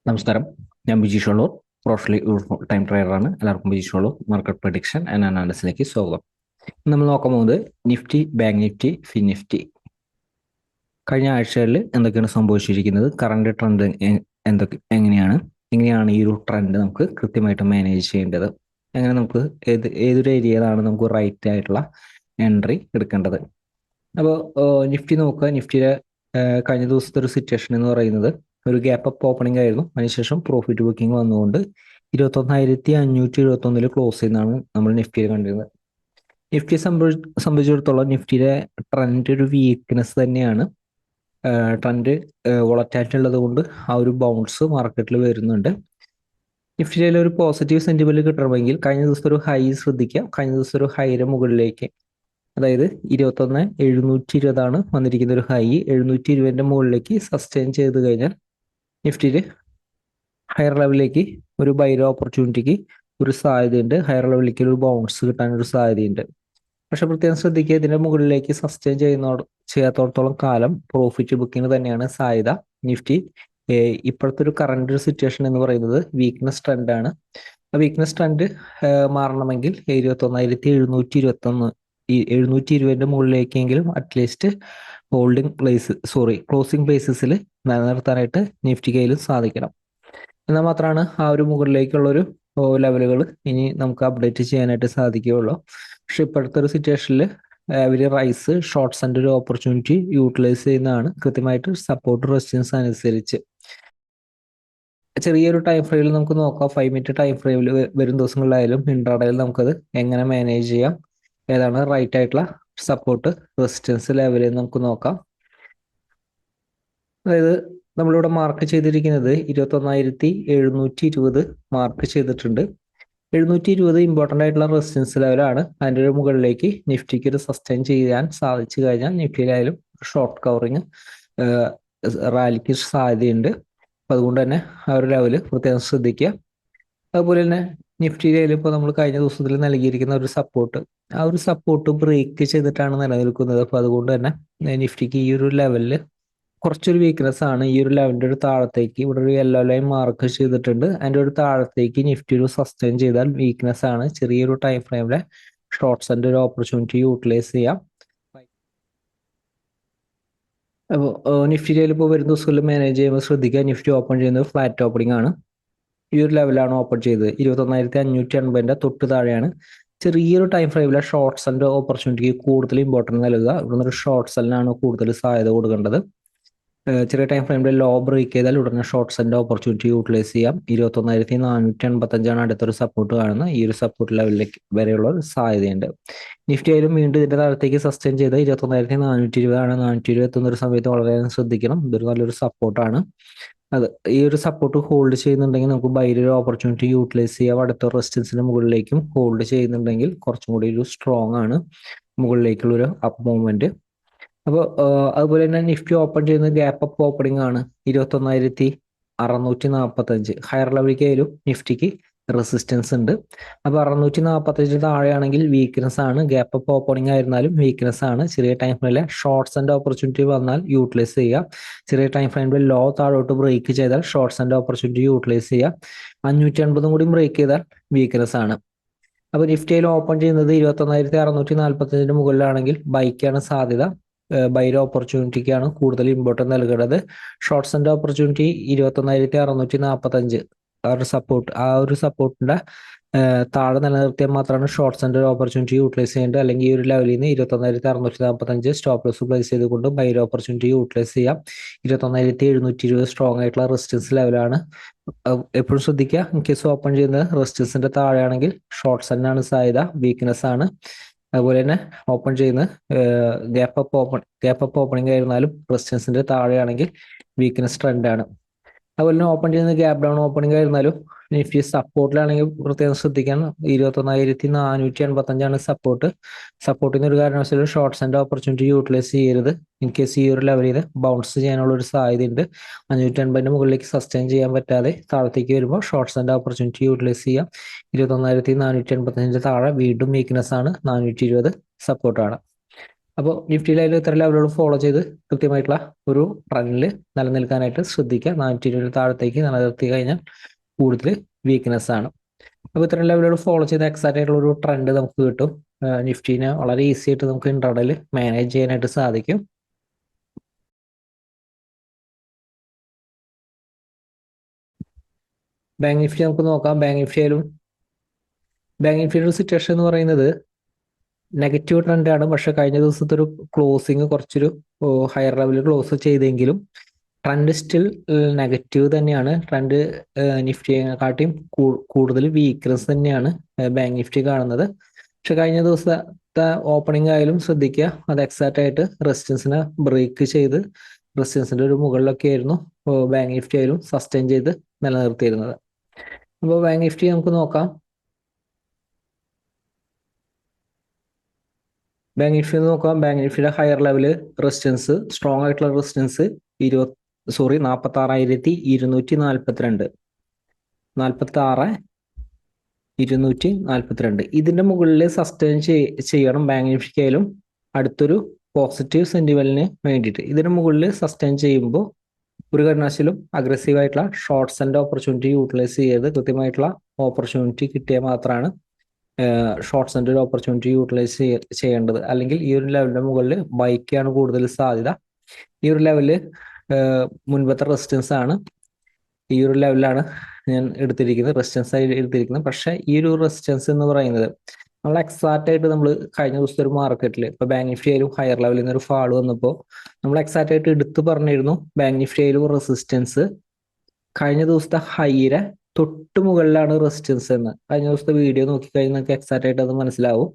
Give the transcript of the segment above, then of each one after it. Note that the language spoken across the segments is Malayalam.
നമസ്കാരം. ഞാൻ ബിജീഷ് വള്ളൂർ, പ്രൊഫഷണലി ടൈം ട്രേഡറാണ്. എല്ലാവർക്കും Bijeesh Valloor market prediction and അനാലിസിലേക്ക് സ്വാഗതം. നമ്മൾ നോക്കാൻ പോകുന്നത് Nifty, bank Nifty, fin Nifty. കഴിഞ്ഞ ആഴ്ചകളിൽ എന്തൊക്കെയാണ് സംഭവിച്ചിരിക്കുന്നത്, കറണ്ട് ട്രെൻഡ് എങ്ങനെയാണ് ഈ ഒരു ട്രെൻഡ് നമുക്ക് കൃത്യമായിട്ട് മാനേജ് ചെയ്യേണ്ടത്, എങ്ങനെ നമുക്ക് ഏതൊരു ഏരിയയിലാണ് നമുക്ക് റൈറ്റ് ആയിട്ടുള്ള എൻട്രി എടുക്കേണ്ടത്. അപ്പോൾ നിഫ്റ്റി നോക്കുക. നിഫ്റ്റിയുടെ കഴിഞ്ഞ ദിവസത്തെ ഒരു സിറ്റുവേഷൻ എന്ന് പറയുന്നത് ഒരു ഗ്യാപ്പ് അപ്പ് ഓപ്പണിംഗ് ആയിരുന്നു. അതിനുശേഷം പ്രോഫിറ്റ് ബുക്കിംഗ് വന്നുകൊണ്ട് 21,571 ക്ലോസ് ചെയ്യുന്നതാണ് നമ്മൾ നിഫ്റ്റിയിൽ കണ്ടിരുന്നത്. നിഫ്റ്റിയെ സംബന്ധിച്ചിടത്തോളം നിഫ്റ്റിയുടെ ട്രെൻഡ് ഒരു വീക്ക്നെസ് തന്നെയാണ്. ട്രെൻഡ് വോളറ്റാലിറ്റി ഉള്ളത് കൊണ്ട് ആ ഒരു ബൗൺസ് മാർക്കറ്റിൽ വരുന്നുണ്ട്. നിഫ്റ്റിയിലെ ഒരു പോസിറ്റീവ് സെന്റിമെന്റ് കിട്ടണമെങ്കിൽ കഴിഞ്ഞ ദിവസത്തെ ഒരു ഹൈ ശ്രദ്ധിക്കുക. കഴിഞ്ഞ ദിവസം ഒരു ഹൈയുടെ മുകളിലേക്ക്, അതായത് 21,720 വന്നിരിക്കുന്ന ഒരു ഹൈ 720 മുകളിലേക്ക് സസ്റ്റെയിൻ ചെയ്ത് കഴിഞ്ഞാൽ നിഫ്റ്റിയിൽ ഹയർ ലെവലിലേക്ക് ഒരു ബൈര ഓപ്പർച്യൂണിറ്റിക്ക് ഒരു സാധ്യതയുണ്ട്. ഹയർ ലെവലിലേക്ക് ഒരു ബൗൺസ് കിട്ടാനൊരു സാധ്യതയുണ്ട്. പക്ഷെ പ്രത്യേകം ശ്രദ്ധിക്കുക, ഇതിന്റെ മുകളിലേക്ക് സസ്റ്റെയിൻ ചെയ്യാത്തോടത്തോളം കാലം പ്രോഫിറ്റ് ബുക്കിംഗ് തന്നെയാണ് സാധ്യത. നിഫ്റ്റി ഇപ്പോഴത്തെ ഒരു കറണ്ട് ഒരു സിറ്റുവേഷൻ എന്ന് പറയുന്നത് വീക്ക്നെസ് ട്രെൻഡ് ആണ്. ആ വീക്ക്നെസ് ട്രെൻഡ് മാറണമെങ്കിൽ 720 മുകളിലേക്കെങ്കിലും അറ്റ്ലീസ്റ്റ് ക്ലോസിംഗ് പ്ലേസസിൽ നിലനിർത്താനായിട്ട് നിഫ്റ്റി കയ്യിലും സാധിക്കണം. എന്നാൽ മാത്രമാണ് ആ ഒരു മുകളിലേക്കുള്ള ഒരു ലെവലുകൾ ഇനി നമുക്ക് അപ്ഡേറ്റ് ചെയ്യാനായിട്ട് സാധിക്കുകയുള്ളൂ. പക്ഷെ ഇപ്പോഴത്തെ ഒരു സിറ്റുവേഷനിൽ അവര് റൈസ് ഷോർട്ട്സ് ആൻഡ് ഒരു ഓപ്പർച്യൂണിറ്റി യൂട്ടിലൈസ് ചെയ്യുന്നതാണ്. കൃത്യമായിട്ട് സപ്പോർട്ട് റെസിസ്റ്റൻസ് അനുസരിച്ച് ചെറിയൊരു ടൈം ഫ്രെയിമിൽ നമുക്ക് നോക്കാം. 5 മിനിറ്റ് ടൈം ഫ്രെയിമിൽ വരും ദിവസങ്ങളിലായാലും ഇൻട്രാഡേയിൽ നമുക്കത് എങ്ങനെ മാനേജ് ചെയ്യാം, ഏതാണ് റൈറ്റ് ആയിട്ടുള്ള സപ്പോർട്ട് റെസിസ്റ്റൻസ് ലെവലിൽ നമുക്ക് നോക്കാം. അതായത് നമ്മളിവിടെ മാർക്ക് ചെയ്തിരിക്കുന്നത് 21,720 മാർക്ക് ചെയ്തിട്ടുണ്ട്. 720 ഇമ്പോർട്ടൻ്റ് ആയിട്ടുള്ള റെസിസ്റ്റൻസ് ലെവലാണ്. അതിൻ്റെ ഒരു മുകളിലേക്ക് നിഫ്റ്റിക്ക് ഒരു സസ്റ്റെയിൻ ചെയ്യാൻ സാധിച്ചു കഴിഞ്ഞാൽ നിഫ്റ്റിയിലായാലും ഷോർട്ട് കവറിങ് റാലിക്ക് സാധ്യതയുണ്ട്. അപ്പം അതുകൊണ്ട് തന്നെ ആ ഒരു ലെവല് പ്രത്യേകം ശ്രദ്ധിക്കുക. അതുപോലെ തന്നെ നിഫ്റ്റിയിലായാലും ഇപ്പോൾ നമ്മൾ കഴിഞ്ഞ ദിവസത്തിൽ നൽകിയിരിക്കുന്ന ഒരു സപ്പോർട്ട്, ആ ഒരു സപ്പോർട്ട് ബ്രേക്ക് ചെയ്തിട്ടാണ് നിലനിൽക്കുന്നത്. അപ്പോൾ അതുകൊണ്ട് തന്നെ നിഫ്റ്റിക്ക് ഈ ഒരു ലെവലിൽ കുറച്ചൊരു വീക്ക്നെസ് ആണ്. ഈ ഒരു ലെവലിന്റെ ഒരു താഴത്തേക്ക് ഇവിടെ ഒരു യെല്ലോ ലൈൻ മാർക്ക് ചെയ്തിട്ടുണ്ട്. അതിന്റെ ഒരു താഴത്തേക്ക് നിഫ്റ്റി ഒരു സസ്റ്റെയിൻ ചെയ്താൽ വീക്ക്നെസ് ആണ്. ചെറിയൊരു ടൈം ഫ്രെയിമിലെ ഷോർട്ട്സിന്റെ ഒരു ഓപ്പർച്യൂണിറ്റി യൂട്ടിലൈസ് ചെയ്യാം. അപ്പോൾ നിഫ്റ്റിയിൽ ഇപ്പോൾ വരുന്ന ദിവസങ്ങളിൽ മാനേജ് ചെയ്യുമ്പോൾ ശ്രദ്ധിക്കുക, നിഫ്റ്റി ഓപ്പൺ ചെയ്യുന്നത് ഫ്ലാറ്റ് ഓപ്പണിംഗ് ആണ്. ഈ ഒരു ലെവലാണ് ഓപ്പൺ ചെയ്തത്. 21,580 തൊട്ട് താഴെയാണ്. ചെറിയൊരു ടൈം ഫ്രെയിമിലെ ഷോർട്ട് സെല്ലിന്റെ ഓപ്പർച്യൂണിറ്റിക്ക് കൂടുതൽ ഇമ്പോർട്ടൻസ് നൽകുക. ഇവിടുന്ന് ഒരു ഷോർട്ട് സെല്ലിനാണ് കൂടുതൽ സാധ്യത കൊടുക്കേണ്ടത്. ചെറിയ ടൈം ഫ്രെയിമിൽ ലോ ബ്രേക്ക് ചെയ്താൽ ഉടനെ ഷോർട്ട് സെല്ലിന്റെ ഓപ്പർച്യൂണിറ്റി യൂട്ടിലൈസ് ചെയ്യാം. 21,485 അടുത്തൊരു സപ്പോർട്ട് കാണുന്നത്. ഈ ഒരു സപ്പോർട്ട് ലെവലിലേക്ക് വരെയുള്ള ഒരു സാധ്യതയുണ്ട്. നിഫ്റ്റി ആയാലും വീണ്ടും ഇതിന്റെ താഴത്തേക്ക് സസ്റ്റെയിൻ ചെയ്ത് 21,420 ആണ്. 420 എത്തുന്ന ഒരു സമയത്ത് വളരെ ശ്രദ്ധിക്കണം. ഇതൊരു നല്ലൊരു സപ്പോർട്ടാണ്. ഈ ഒരു സപ്പോർട്ട് ഹോൾഡ് ചെയ്യുന്നുണ്ടെങ്കിൽ നമുക്ക് ബൈയിൽ ഒരു ഓപ്പർച്യൂണിറ്റി യൂട്ടിലൈസ് ചെയ്യാം. അടുത്ത റെസിസ്റ്റൻസിന് മുകളിലേക്കും ഹോൾഡ് ചെയ്യുന്നുണ്ടെങ്കിൽ കുറച്ചും കൂടി ഒരു സ്ട്രോങ് ആണ് മുകളിലേക്കുള്ള ഒരു അപ്പ് മൂവ്മെന്റ്. അപ്പോൾ അതുപോലെ തന്നെ നിഫ്റ്റി ഓപ്പൺ ചെയ്യുന്നത് ഗ്യാപ്പ് അപ്പ് ഓപ്പണിംഗ് ആണ്. 21,645 ഹയർ ലെവലിലേക്കായാലും നിഫ്റ്റിക്ക് റെസിസ്റ്റൻസ് ഉണ്ട്. അപ്പോൾ 645 താഴെയാണെങ്കിൽ വീക്ക്നെസ് ആണ്. ഗ്യാപ്പ് അപ്പ് ഓപ്പണിംഗ് ആയിരുന്നാലും വീക്ക്നെസ് ആണ്. ചെറിയ ടൈം ഫ്രെയിമിലെ ഷോർട്ട്സ് ആൻഡ് ഓപ്പർച്യൂണിറ്റി വന്നാൽ യൂട്ടിലൈസ് ചെയ്യുക. ചെറിയ ടൈം ഫ്രെയിമിൽ ലോ താഴോട്ട് ബ്രേക്ക് ചെയ്താൽ ഷോർട്ട്സ് ആൻഡ് ഓപ്പർച്യൂണിറ്റി യൂട്ടിലൈസ് ചെയ്യുക. 580 കൂടി ബ്രേക്ക് ചെയ്താൽ വീക്ക്നെസ് ആണ്. അപ്പോൾ നിഫ്റ്റിയിൽ ഓപ്പൺ ചെയ്യുന്നത് 21,645 മുകളിലാണെങ്കിൽ ബൈക്കാണ് സാധ്യത. ബൈയുടെ ഓപ്പർച്യൂണിറ്റിക്കാണ് കൂടുതൽ ഇമ്പോർട്ടൻസ് നൽകേണ്ടത്. ഷോർട്ട്സ് ആൻഡ് ഓപ്പർച്യൂണിറ്റി 21,645 ആ ഒരു സപ്പോർട്ടിന്റെ താഴെ നിലനിർത്തിയാൽ മാത്രമാണ് ഷോർട്ട്സ് ആൻഡ് ഓപ്പർച്യൂണിറ്റി യൂട്ടിലൈസ് ചെയ്യേണ്ടത്. അല്ലെങ്കിൽ ഈ ഒരു ലെവലിൽ നിന്ന് 21,645 സ്റ്റോപ്പ് ലോസ് പ്ലേസ് ചെയ്തുകൊണ്ട് ബൈയുടെ ഓപ്പർച്യൂണിറ്റി യൂട്ടിലൈസ് ചെയ്യാം. 21,720 സ്ട്രോങ് ആയിട്ടുള്ള റെസിസ്റ്റൻസ് ലെവലാണ്. എപ്പോഴും ശ്രദ്ധിക്കുക, ഇൻ കേസ് ഓപ്പൺ ചെയ്യുന്നത് റെസിസ്റ്റൻസിന്റെ താഴെയാണെങ്കിൽ ഷോർട്ട്സ് തന്നെയാണ് സാധ്യത, വീക്ക്നെസ് ആണ്. അതുപോലെ തന്നെ ഓപ്പൺ ചെയ്യുന്ന ഗ്യാപ്പ് അപ്പ് ഓപ്പണിംഗ് ആയിരുന്നാലും റെസിസ്റ്റൻസിന്റെ താഴെയാണെങ്കിൽ വീക്ക്നെസ് ട്രെൻഡ് ആണ്. അതുപോലെ തന്നെ ഓപ്പൺ ചെയ്യുന്ന ഗ്യാപ്പ് ഡൗൺ ഓപ്പണിംഗ് ആയിരുന്നാലും നിഫ്റ്റി സപ്പോർട്ടിലാണെങ്കിൽ പ്രത്യേകം ശ്രദ്ധിക്കാൻ 21,485 സപ്പോർട്ടിന് ഒരു കാരണവശാലും ഷോർട്ട്സ് ആൻഡ് ഓപ്പർച്യൂണിറ്റി യൂട്ടിലൈസ് ചെയ്യരുത്. ഇൻ കേസ് ഈ ഒരു ലെവലിൽ ബൗൺസ് ചെയ്യാനുള്ള ഒരു സാധ്യതയുണ്ട്. 550 മുകളിലേക്ക് സസ്റ്റെയിൻ ചെയ്യാൻ പറ്റാതെ താഴത്തേക്ക് വരുമ്പോൾ ഷോർട്ട്സ് ആൻഡ് ഓപ്പർച്യൂണിറ്റി യൂട്ടിലൈസ് ചെയ്യാം. 21,485 താഴെ വീണ്ടും വീക്ക്നെസ് ആണ്. 420 സപ്പോർട്ടാണ്. അപ്പോൾ നിഫ്റ്റിയിലായാലും ഇത്ര ലെവലുകൾ ഫോളോ ചെയ്ത് കൃത്യമായിട്ടുള്ള ഒരു ട്രെൻഡിൽ നിലനിൽക്കാനായിട്ട് ശ്രദ്ധിക്കുക. 420 താഴത്തേക്ക് നിലനിർത്തി കഴിഞ്ഞാൽ കൂടുതൽ വീക്ക്നെസ് ആണ്. അപ്പോൾ ഇത്തരം ലെവലുകൾ ഫോളോ ചെയ്ത് എക്സാക്റ്റ് ആയിട്ടുള്ള ഒരു ട്രെൻഡ് നമുക്ക് കിട്ടും. നിഫ്റ്റിനെ വളരെ ഈസി ആയിട്ട് നമുക്ക് ഇൻട്രാഡേയിൽ മാനേജ് ചെയ്യാനായിട്ട് സാധിക്കും. ബാങ്ക് നിഫ്റ്റി നമുക്ക് നോക്കാം. ബാങ്ക് നിഫ്റ്റിയുടെ സിറ്റുവേഷൻ എന്ന് പറയുന്നത് നെഗറ്റീവ് ട്രെൻഡാണ്. പക്ഷെ കഴിഞ്ഞ ദിവസത്തെ ഒരു ക്ലോസിങ് കുറച്ചൊരു ഹയർ ലെവലിൽ ക്ലോസ് ചെയ്തെങ്കിലും ട്രെൻഡ് സ്റ്റിൽ നെഗറ്റീവ് തന്നെയാണ്. ട്രെൻഡ് നിഫ്റ്റിയെക്കാട്ടിയും കൂടുതൽ വീക്ക്നെസ് തന്നെയാണ് ബാങ്ക് നിഫ്റ്റി കാണുന്നത്. പക്ഷെ കഴിഞ്ഞ ദിവസത്തെ ഓപ്പണിംഗ് ആയാലും ശ്രദ്ധിക്കുക, അത് എക്സാക്റ്റ് ആയിട്ട് റെസിസ്റ്റൻസിനെ ബ്രേക്ക് ചെയ്ത് റെസിസ്റ്റൻസിന്റെ ഒരു മുകളിലൊക്കെ ആയിരുന്നു ബാങ്ക് നിഫ്റ്റി ആയാലും സസ്റ്റെയിൻ ചെയ്ത് നിലനിർത്തിയിരുന്നത്. അപ്പോൾ ബാങ്ക് നിഫ്റ്റി നമുക്ക് നോക്കാം. ബാങ്ക് നിഫ്റ്റിയുടെ ഹയർ ലെവല് റെസിസ്റ്റൻസ്, സ്ട്രോങ് ആയിട്ടുള്ള റെസിസ്റ്റൻസ് 46,242, 46,242. ഇതിന്റെ മുകളിൽ സസ്റ്റെയിൻ ചെയ്യണം ബാങ്ക് നിഫ്റ്റിക്കായാലും അടുത്തൊരു പോസിറ്റീവ് സെന്റിമെന്റിന് വേണ്ടിയിട്ട്. ഇതിന് മുകളിൽ സസ്റ്റെയിൻ ചെയ്യുമ്പോൾ ഒരു കാരണവശാലും അഗ്രസീവ് ആയിട്ടുള്ള ഷോർട്ട്സ് ആൻഡ് ഓപ്പർച്യൂണിറ്റി യൂട്ടിലൈസ് ചെയ്ത് കൃത്യമായിട്ടുള്ള ഓപ്പർച്യൂണിറ്റി കിട്ടിയാൽ മാത്രമാണ് ഷോർട്ട്സ് ആൻഡ് ഒരു ഓപ്പർച്യൂണിറ്റി യൂട്ടിലൈസ് ചെയ്യേണ്ടത്. അല്ലെങ്കിൽ ഈ ഒരു ലെവലിന്റെ മുകളിൽ ബൈക്കാണ് കൂടുതൽ സാധ്യത. ഈ ഒരു ലെവല് മുൻപത്തെ റെസിസ്റ്റൻസ് ആണ്. ഈ ഒരു ലെവലിലാണ് ഞാൻ റെസിസ്റ്റൻസ് ആയി എടുത്തിരിക്കുന്നത്. പക്ഷെ ഈ ഒരു റെസിസ്റ്റൻസ് എന്ന് പറയുന്നത് നമ്മൾ എക്സാക്റ്റ് ആയിട്ട് നമ്മൾ കഴിഞ്ഞ ദിവസത്തെ ഒരു മാർക്കറ്റിൽ ഇപ്പൊ ബാങ്ക് നിഫ്റ്റി ആയാലും ഹയർ ലെവലിൽ നിന്ന് ഒരു ഫാൾ വന്നപ്പോൾ നമ്മൾ എക്സാക്റ്റ് ആയിട്ട് എടുത്തു പറഞ്ഞിരുന്നു ബാങ്ക് നിഫ്റ്റി ആയാലും റെസിസ്റ്റൻസ് കഴിഞ്ഞ ദിവസത്തെ ഹൈയുടെ തൊട്ട് മുകളിലാണ് റെസിസ്റ്റൻസ് എന്ന്. കഴിഞ്ഞ ദിവസത്തെ വീഡിയോ നോക്കിക്കഴിഞ്ഞാൽ നിങ്ങൾക്ക് എക്സാക്റ്റ് ആയിട്ട് അത് മനസ്സിലാവും.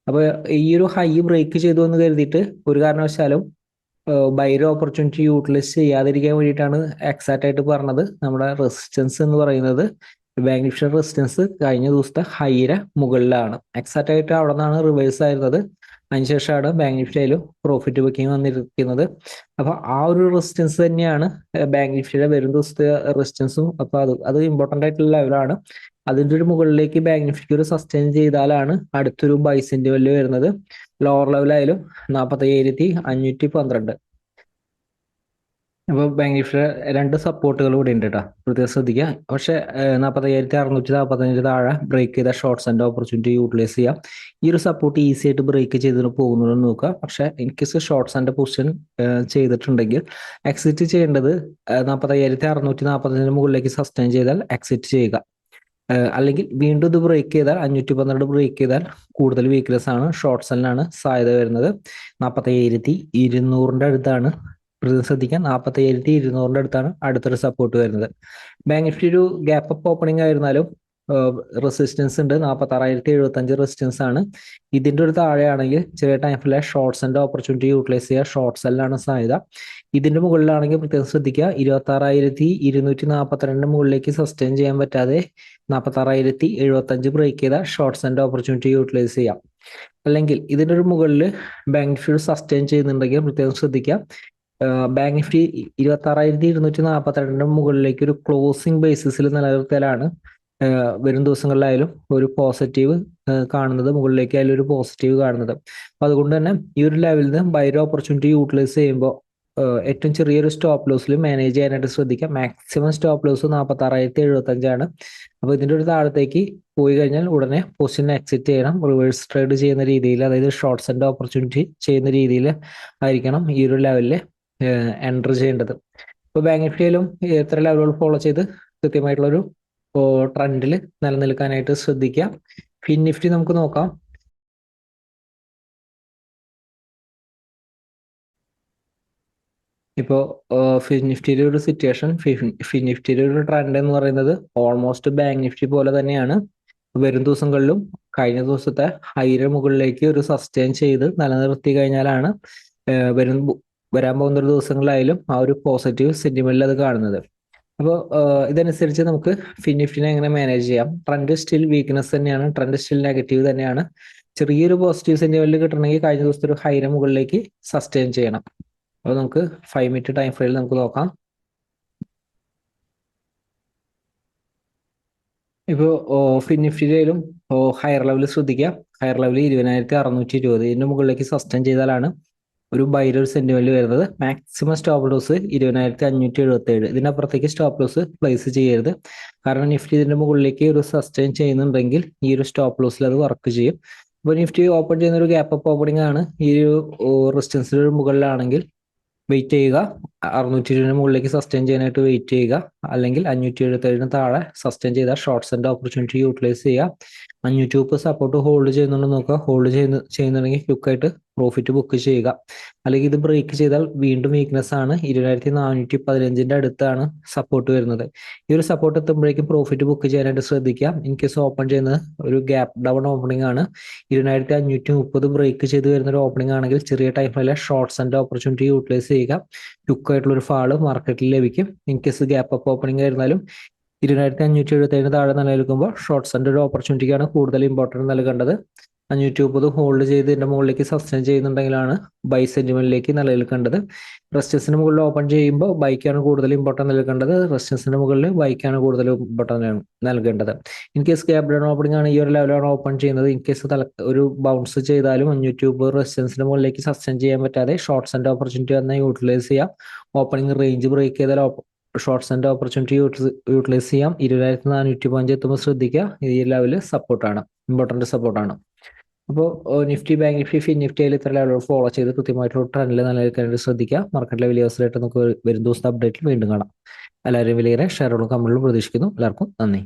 അപ്പൊ ഈ ഒരു ഹൈ ബ്രേക്ക് ചെയ്തു എന്ന് കരുതിയിട്ട് ഒരു കാരണവശാലും ബൈയുടെ ഓപ്പർച്യൂണിറ്റി യൂട്ടിലൈസ് ചെയ്യാതിരിക്കാൻ വേണ്ടിയിട്ടാണ് എക്സാക്റ്റ് ആയിട്ട് പറഞ്ഞത്. നമ്മുടെ റെസിസ്റ്റൻസ് എന്ന് പറയുന്നത് ബാങ്ക് നിഫ്റ്റി റെസിസ്റ്റൻസ് കഴിഞ്ഞ ദിവസത്തെ ഹൈയുടെ മുകളിലാണ്. എക്സാക്റ്റ് ആയിട്ട് അവിടെ നിന്നാണ് റിവേഴ്സ് ആയിരുന്നത്. അതിനുശേഷമാണ് ബാങ്ക് നിഫ്റ്റിയിലും പ്രോഫിറ്റ് ബുക്കിംഗ് വന്നിരിക്കുന്നത്. അപ്പൊ ആ ഒരു റെസിസ്റ്റൻസ് തന്നെയാണ് ബാങ്ക് നിഫ്റ്റിയുടെ വരും ദിവസത്തെ റെസിസ്റ്റൻസും. അപ്പൊ അത് ഇമ്പോർട്ടന്റ് ആയിട്ടുള്ള ലെവലാണ്. അതിന്റെ ഒരു മുകളിലേക്ക് ബാങ്ക് നിഫ്റ്റിക്ക് ഒരു സസ്റ്റെയിൻ ചെയ്താലാണ് അടുത്തൊരു ബൈസിന്റെ വാല്യൂ വരുന്നത്. ലോവർ ലെവലായാലും 45,512. അപ്പോൾ ബാങ്ക് നിഫ്റ്റിയുടെ രണ്ട് സപ്പോർട്ടുകൾ കൂടി ഉണ്ട് കേട്ടോ, പ്രത്യേകം ശ്രദ്ധിക്കുക. പക്ഷെ 45,645 താഴെ ബ്രേക്ക് ചെയ്ത ഷോർട്ട്സ് ആൻഡ് ഓപ്പർച്യൂണിറ്റി യൂട്ടിലൈസ് ചെയ്യാം. ഈ ഒരു സപ്പോർട്ട് ഈസി ആയിട്ട് ബ്രേക്ക് ചെയ്തിട്ട് പോകുന്നത് നോക്കുക. പക്ഷെ in case shorts and position ചെയ്തിട്ടുണ്ടെങ്കിൽ എക്സിറ്റ് ചെയ്യേണ്ടത് 45,645 മുകളിലേക്ക് സസ്റ്റെയിൻ ചെയ്താൽ എക്സിറ്റ് ചെയ്യുക. അല്ലെങ്കിൽ വീണ്ടും ഇത് ബ്രേക്ക് ചെയ്താൽ 512 ബ്രേക്ക് ചെയ്താൽ കൂടുതൽ വീക്ക്നെസ് ആണ്, ഷോർട്ട് സെല്ലിനാണ് സാധ്യത വരുന്നത്. 47,200 അടുത്താണ്, ശ്രദ്ധിക്കാൻ 47,200 അടുത്താണ് അടുത്തൊരു സപ്പോർട്ട് വരുന്നത്. ബാങ്ക് നിഫ്റ്റി ഒരു ഗ്യാപ്പ് അപ്പ് ഓപ്പണിംഗ് ആയിരുന്നാലും റെസിസ്റ്റൻസ് ഉണ്ട്. 46,075 റെസിസ്റ്റൻസ് ആണ്. ഇതിന്റെ ഒരു താഴെയാണെങ്കിൽ ചെറിയ ടൈമിലെ ഷോർട്ട്സ് ആൻഡ് ഓപ്പർച്യൂണിറ്റി യൂട്ടിലൈസ് ചെയ്യുക, ഷോർട്ട് സെല്ലാണ് സാധ്യത. ഇതിന്റെ മുകളിലാണെങ്കിൽ പ്രത്യേകം ശ്രദ്ധിക്കുക, 26,242 മുകളിലേക്ക് സസ്റ്റെയിൻ ചെയ്യാൻ പറ്റാതെ 46,075 ബ്രേക്ക് ചെയ്ത ഷോർട്ട്സ് ആൻഡ് ഓപ്പർച്യൂണിറ്റി യൂട്ടിലൈസ് ചെയ്യാം. അല്ലെങ്കിൽ ഇതിന്റെ ഒരു മുകളിൽ ബാങ്ക് നിഫ്റ്റി സസ്റ്റെയിൻ ചെയ്യുന്നുണ്ടെങ്കിൽ പ്രത്യേകം ശ്രദ്ധിക്കുക, ബാങ്ക് നിഫ്റ്റി 26,242 മുകളിലേക്ക് ഒരു ക്ലോസിംഗ് ബേസിസിൽ നിലനിർത്തലാണ് വരും ദിവസങ്ങളിലായാലും ഒരു പോസിറ്റീവ് കാണുന്നത്, മുകളിലേക്കായാലും ഒരു പോസിറ്റീവ് കാണുന്നത്. അപ്പൊ അതുകൊണ്ട് തന്നെ ഈ ഒരു ലെവലിൽ നിന്ന് ബൈയുടെ ഓപ്പർച്യൂണിറ്റി യൂട്ടിലൈസ് ചെയ്യുമ്പോൾ ഏറ്റവും ചെറിയൊരു സ്റ്റോപ്പ് ലോസിൽ മാനേജ് ചെയ്യാനായിട്ട് ശ്രദ്ധിക്കാം. മാക്സിമം സ്റ്റോപ്പ് ലോസ് 46,075 അപ്പൊ ഇതിന്റെ ഒരു താഴത്തേക്ക് പോയി കഴിഞ്ഞാൽ ഉടനെ പൊസിഷൻ എക്സിറ്റ് ചെയ്യണം. റിവേഴ്സ് ട്രേഡ് ചെയ്യുന്ന രീതിയിൽ, അതായത് ഷോർട്ട്സ് ആൻഡ് ഓപ്പർച്യൂണിറ്റി ചെയ്യുന്ന രീതിയിൽ ആയിരിക്കണം ഈ ഒരു ലെവലിൽ എൻറ്റർ ചെയ്യേണ്ടത്. ഇപ്പൊ ബാങ്ക് നിഫ്റ്റിയിലും എത്ര ലെവലുകൾ ഫോളോ ചെയ്ത് കൃത്യമായിട്ടുള്ളൊരു ട്രെൻഡിൽ നിലനിൽക്കാനായിട്ട് ശ്രദ്ധിക്കാം. ഫിൻ നിഫ്റ്റി നമുക്ക് നോക്കാം. ഇപ്പോൾ ഫിൻ നിഫ്റ്റിയുടെ ഒരു സിറ്റുവേഷൻ, ഫിൻ നിഫ്റ്റിയുടെ ഒരു ട്രെൻഡ് എന്ന് പറയുന്നത് ഓൾമോസ്റ്റ് ബാങ്ക് നിഫ്റ്റി പോലെ തന്നെയാണ്. വരും ദിവസങ്ങളിലും കഴിഞ്ഞ ദിവസത്തെ ഹൈയുടെ മുകളിലേക്ക് ഒരു സസ്റ്റെയിൻ ചെയ്ത് നിലനിർത്തി കഴിഞ്ഞാലാണ് വരാൻ പോകുന്ന ഒരു ദിവസങ്ങളിലായാലും ആ ഒരു പോസിറ്റീവ് സെന്റിമെന്റിൽ അത് കാണുന്നത്. അപ്പോൾ ഇതനുസരിച്ച് നമുക്ക് ഫിൻ നിഫ്റ്റിനെ എങ്ങനെ മാനേജ് ചെയ്യാം. ട്രെൻഡ് സ്റ്റിൽ വീക്ക്നെസ് തന്നെയാണ്, ട്രെൻഡ് സ്റ്റിൽ നെഗറ്റീവ് തന്നെയാണ്. ചെറിയൊരു പോസിറ്റീവ് സെന്റിമെന്റിൽ കിട്ടണമെങ്കിൽ കഴിഞ്ഞ ദിവസത്തെ ഒരു ഹൈയുടെ മുകളിലേക്ക് സസ്റ്റെയിൻ ചെയ്യണം. അപ്പോൾ നമുക്ക് 5 മിനിറ്റ് ടൈം ഫ്രെയിമിൽ നമുക്ക് നോക്കാം. ഇപ്പോൾ ഫിൻ നിഫ്റ്റിയിലും ഹയർ ലെവലിൽ ശ്രദ്ധിക്കുക, ഹയർ ലെവൽ 20,620 ഇതിന്റെ മുകളിലേക്ക് സസ്റ്റെയിൻ ചെയ്താലാണ് ഒരു ബൈയുടെ ഒരു സെന്റിമെന്റ് വരുന്നത്. Maximum stop loss 20,577. ഇതിനപ്പുറത്തേക്ക് സ്റ്റോപ്പ് ലോസ് പ്ലേസ് ചെയ്യരുത്. കാരണം നിഫ്റ്റി ഇതിന്റെ മുകളിലേക്ക് ഒരു സസ്റ്റെയിൻ ചെയ്യുന്നുണ്ടെങ്കിൽ ഈ ഒരു സ്റ്റോപ്പ് ലോസിൽ അത് വർക്ക് ചെയ്യും. അപ്പോൾ നിഫ്റ്റി ഓപ്പൺ ചെയ്യുന്ന ഒരു ഗ്യാപ്പ് അപ്പ് ഓപ്പണിംഗ് ആണ്. ഈ ഒരു റെസിസ്റ്റൻസിന് മുകളിലാണെങ്കിൽ വെയിറ്റ് ചെയ്യുക. 620 മുകളിലേക്ക് സസ്റ്റെയിൻ ചെയ്യാനായിട്ട് വെയിറ്റ് ചെയ്യുക. അല്ലെങ്കിൽ 577 താഴെ സസ്റ്റെയിൻ ചെയ്താൽ ഷോർട്ട്സിന്റെ ഓപ്പർച്യൂണിറ്റി യൂട്ടിലൈസ് ചെയ്യുക. 500 സപ്പോർട്ട് ഹോൾഡ് ചെയ്യുന്നുണ്ട് നോക്കുക. ഹോൾഡ് ചെയ്യുന്നുണ്ടെങ്കിൽ ക്വിക്കായിട്ട് പ്രോഫിറ്റ് ബുക്ക് ചെയ്യുക. അല്ലെങ്കിൽ ഇത് ബ്രേക്ക് ചെയ്താൽ വീണ്ടും വീക്ക്നെസ് ആണ്. 20,415 അടുത്താണ് സപ്പോർട്ട് വരുന്നത്. ഈ ഒരു സപ്പോർട്ട് എത്തുമ്പോഴേക്കും പ്രോഫിറ്റ് ബുക്ക് ചെയ്യാനായിട്ട് ശ്രദ്ധിക്കുക. ഇൻ കേസ് ഓപ്പൺ ചെയ്യുന്നത് ഒരു ഗ്യാപ്പ് ഡൗൺ ഓപ്പണിംഗ് ആണ്. 20,530 ബ്രേക്ക് ചെയ്ത് വരുന്ന ഒരു ഓപ്പണിംഗ് ആണെങ്കിൽ ചെറിയ ടൈമിലെ ഷോർട്ട്സ് ആൻഡ് ഓപ്പർച്യൂണിറ്റി യൂട്ടിലൈസ് ചെയ്യുക. ക്വിക്കായിട്ടുള്ള ഒരു ഫാള് മാർക്കറ്റിൽ ലഭിക്കും. In case gap up opening ആയിരുന്നാലും 20,577 താഴെ നിലനിൽക്കുമ്പോൾ ഷോർട്ട്സിന്റെ ഒരു ഓപ്പർച്യൂണിറ്റിക്കാണ് കൂടുതൽ ഇമ്പോർട്ടൻസ് നൽകേണ്ടത്. 530 ഹോൾഡ് ചെയ്ത് ഇതിന്റെ മുകളിലേക്ക് സസ്റ്റെയിൻ ചെയ്യുന്നുണ്ടെങ്കിലാണ് ബൈ സെന്റിമെന്റിലേക്ക് നിലനിൽക്കേണ്ടത്. റെസിസ്റ്റൻസിന് മുകളിൽ ഓപ്പൺ ചെയ്യുമ്പോൾ ബൈക്കാണ് കൂടുതൽ ഇമ്പോർട്ടൻസ് നൽകേണ്ടത്. റെസിസ്റ്റൻസിന് മുകളിൽ ബൈക്കാണ് കൂടുതൽ ഇമ്പോർട്ടൻസ് നൽകേണ്ടത്. In case gap down opening ആണ് ഈ ഒരു ലെവലാണ് ഓപ്പൺ ചെയ്യുന്നത്. ഇൻ കേസ് ഒരു ബൗൺസ് ചെയ്താലും 530 റെസിസ്റ്റൻസിന് മുകളിലേക്ക് സസ്റ്റെയിൻ ചെയ്യാൻ പറ്റാതെ ഷോർട്ട്സിന്റെ ഓപ്പർച്യൂണിറ്റി വന്നാൽ യൂട്ടിലൈസ് ചെയ്യാം. ഓപ്പണിംഗ് റേഞ്ച് ബ്രേക്ക് ചെയ്താൽ ഷോർട്ട്സിന്റെ ഓപ്പർച്യൂണിറ്റി യൂട്ടിലൈസ് ചെയ്യാം. 20,415 എത്തുമ്പോൾ ശ്രദ്ധിക്കുക. ഈ ലെവല് സപ്പോർട്ടാണ്, ഇമ്പോർട്ടന്റ് സപ്പോർട്ടാണ്. അപ്പോൾ നിഫ്റ്റി, ബാങ്ക് നിഫ്റ്റി, ഫിൻ നിഫ്റ്റിയിൽ ഇത്ര ലെവലുകൾ ഫോളോ ചെയ്ത് കൃത്യമായിട്ടുള്ള ട്രെൻഡിൽ നിലനിൽക്കാനായിട്ട് ശ്രദ്ധിക്കുക. മാർക്കറ്റിലെ വലിയ അവസരമായിട്ട് നമുക്ക് വരും ദിവസത്തെ അപ്ഡേറ്റിൽ വീണ്ടും കാണാം. എല്ലാവരും വലിയ ഷെയറുകളും കമ്പനികളും പ്രതീക്ഷിക്കുന്നു. എല്ലാവർക്കും നന്ദി.